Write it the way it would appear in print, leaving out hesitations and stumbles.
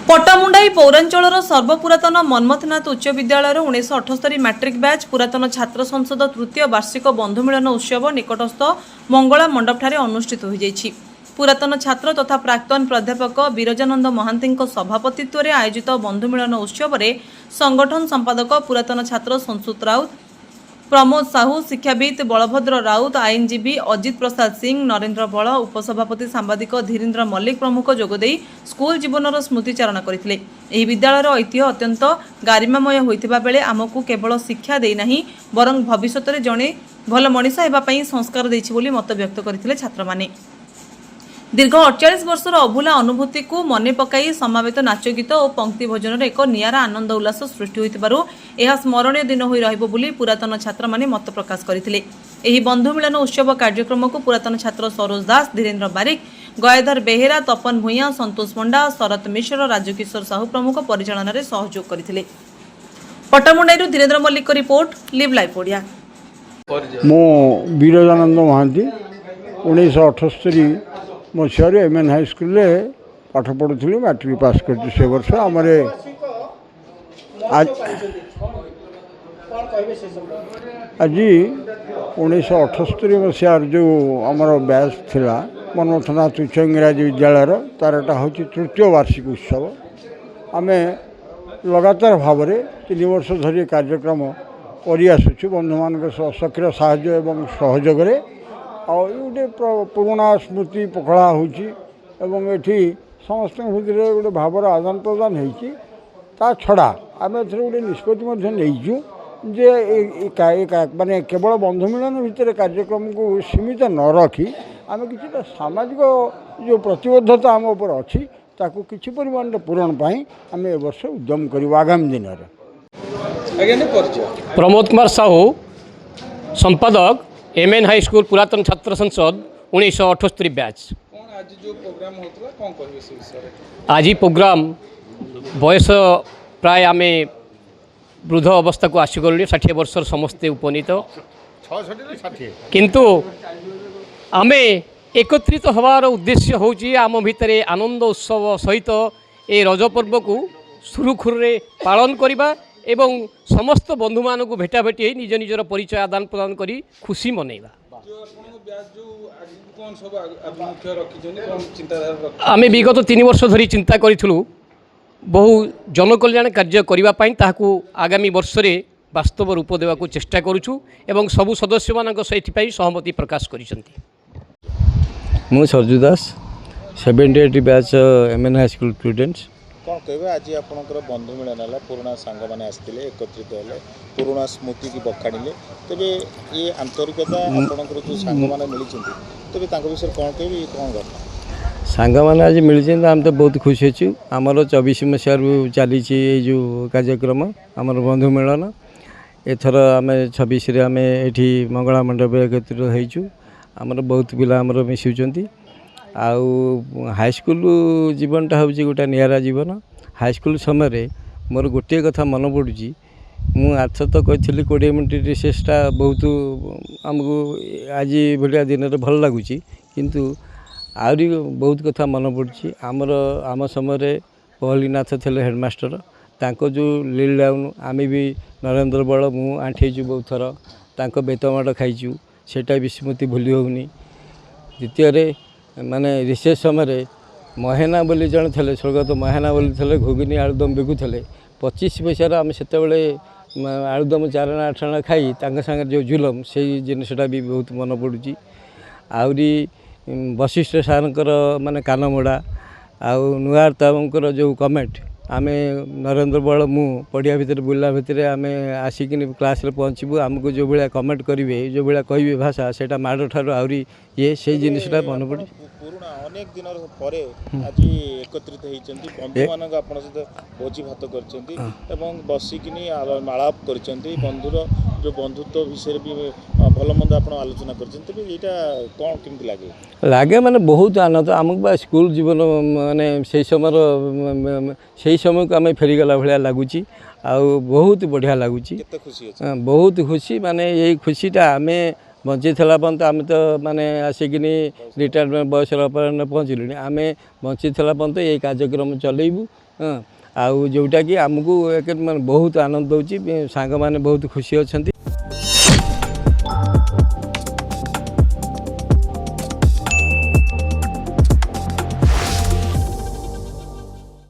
पट्टामुंडाई पौरांचल सर्वपुरातन मनमथनाथ उच्च विद्यालय 1978 matric batch पुरातन छात्र संसद तृतीय वार्षिक बंधुमिलन उत्सव निकटस्थ मंगला मंडपठारे अनुष्ठित हो जाइछि। पुरातन छात्र तथा प्राक्तन प्राध्यापक बिरजानंद महांती सभापतित्व में आयोजित बंधुमिलन उत्सव में संगठन संपादक पुरातन छात्र संसुत राउत, प्रमोद साहू, शिक्षाविद बलभद्र राउत, आईनजीवी अजित प्रसाद सिंह, नरेन्द्र बल, उपसभापति सांबादिक धीरेन्द्र मल्लिक प्रमुख जोगदे स्कूल जीवनर स्मृतिचारण करथिले। एही विद्यालयर ऐतिह्य अत्यंत गारिमामय होइथिबा बेले आमकु केवल शिक्षा देई नाही बरं भविष्यत रे जणे भल मनीष हेबा पई संस्कार दैछि बोली मत व्यक्त करथिले छात्र माने। दीर्घ 48 वर्षर अभूला अनुभूति को मने पकाई समावेत नाच गीत और पंक्ति भोजन एक नियारा आनंद उल्लास सृष्टि होइतिबारु एहा स्मरणीय दिन होई रहइबो बोली पुरातन छात्र माने मत प्रकाश करथिले। एही बंधु मिलन उत्सव कार्यक्रम को पुरातन छात्र सरोज दास, धीरेन्द्र बारिक, गयाधर बेहेरा, तपन भूया, संतोष पंडा, शरत मिश्र, राजकिशोर साहू प्रमुख परिचालन में सहयोग करथिले। पट्टामुंडाईरु Dhirendra Mallik report, live live Odia. मो बिरजानंद महांती 1978 मसीह एमएन हाई स्कूल पाठ पढ़ुली, मैट्रिक पास कर से वर्ष आमर आज 1978 मसीह जो आमर बैच थिला मनमथनाथ उच्च इंग्राजी विद्यालय तार एटा हूँ तृतीय वार्षिक उत्सव। आम लगातार भाव में 3 वर्ष धरी कार्यक्रम कर बंधु मान सक्रिय साहाय्य एवं सहयोग गोटे पुराणा स्मृति पखड़ा होती समस्त भितर गोटे भावर आदान प्रदान होता छड़ा आम ए गोटे निष्पत्ति नहीं माने केवल बंधु मिलन भितर कार्यक्रम को सीमित न रखी आम कि सामाजिक जो प्रतिबद्धता आम उपर अच्छी ताकू किसी परिमाण पूरण पाई आम ए वर्ष उद्यम कर आगामी दिन में। प्रमोद कुमार साहू, संपादक एमएन हाई स्कूल पुरातन छात्र संसद 1978 बैच। आज प्रोग्राम बयस प्राय आम वृद्ध अवस्था को आसीगलु 60 वर्ष समस्ते उपनीत किंतु आम एकत्रित हवार उद्देश्य होची आम भितरे आनंद उत्सव सहित ए रज पर्व को सुरुखुरे पालन करवा एवं समस्त बंधु मान को भेटाभेटी निज निजर परिचय आदान प्रदान करी खुशी मनइबा। आम विगत 3 वर्ष धरी चिंता करूँ बहु जनकल्याण कार्य करने ताकू आगामी वर्ष रे वास्तव रूप देवा को चेष्टा करूँ एवं सबु सदस्य मान सहमति प्रकाश करिसेंती। मु Sarju Das 78 batch MN high school students. कौन कहे आज आपंकर बंधु मिलन है पुराणा सांग मैंने आसते एकत्रित है पुराणा स्मृति की बखाड़े तेरे ये आंतरिकता आपंकर जो सांग मैंने मिली तेरे विषय कौन कहे कौन घटना सांग मैंने आज मिली आम तो बहुत खुशी अच्छु। आमर 24 मसीह चली जो कार्यक्रम आमर बंधु मिलन एथर आम 26 आम ये मंगला मंडप एकत्रित होइछु। आमर बहुत पिला आमर मिशुचंती आउ हाईस्कूल जीवनटा हूँ गोटे निरा जीवन। हाईस्कूल समय मोर गोटे कथा मन पड़ुची मु आर्थ तो कही 20 मिनट रिसेसटा बहुत आमको आज भाया दिन में भल लगुच किंतु आहरी बहुत कथा मन पड़ुची। आम समय पहलीनाथ थे हेडमास्टर तांको जो लील डाउन आम भी नरेन्द्र बल मु आंठेचु बहुत थर तांको बेतमाड़ खाइचु सेटा भी स्मृति भूली होनी। द्वितीय माने रिसेस समय महेना बोली जन थे स्वर्गत महेना बोली थे घुगुनी आलुदम बिकुले 25 पैसार आम से आलुदम 4 8 खाई सागर जो जुलम से जिनसटा भी बहुत मन पड़ुची। आहरी वशिष्ठ सारंकर माने कानमोड़ा आउ नुआर जो कमेंट आम नरेन्द्र बल मु पढ़िया भितर बुला भितर आम आसिक क्लास पहुँचबू आमको जो भाया कमेंट करेंगे जो भाया कहे भाषा से माड़ ठार आहरी ये से जिनसटा मन पड़े पुराणा अनेक दिन पर आज एकत्रित होती बंधु मान सहित भोजी भात कर बसिकी आलाप कर बंधुर जो बंधुत्व विषय भी भल मंद आप आलोचना कर कौन केमती लगे लगे माने बहुत आनंद आमको स्कूल जीवन माने से समय को आम फेरीगला भाया लगुच बहुत बढ़िया लगुच बहुत खुशी माने यही खुशीटा आम ବଞ୍ଚିଥିଲା ପର୍ଯ୍ୟନ୍ତ ଆମେ ତ ମାନେ ଆସିକିନି ରିଟାୟାରମେଣ୍ଟ ବୟସର ଅପରାହ୍ନ ପହଞ୍ଚିଲୁଣି ଆମେ ବଞ୍ଚିଥିଲା ପର୍ଯ୍ୟନ୍ତ ଏଇ କାର୍ଯ୍ୟକ୍ରମ ଚଲେଇବୁ ଆଉ ଯେଉଁଟାକି ଆମକୁ ମାନେ ବହୁତ ଆନନ୍ଦ ଦେଉଛି ସାଙ୍ଗମାନେ ବହୁତ ଖୁସି ଅଛନ୍ତି।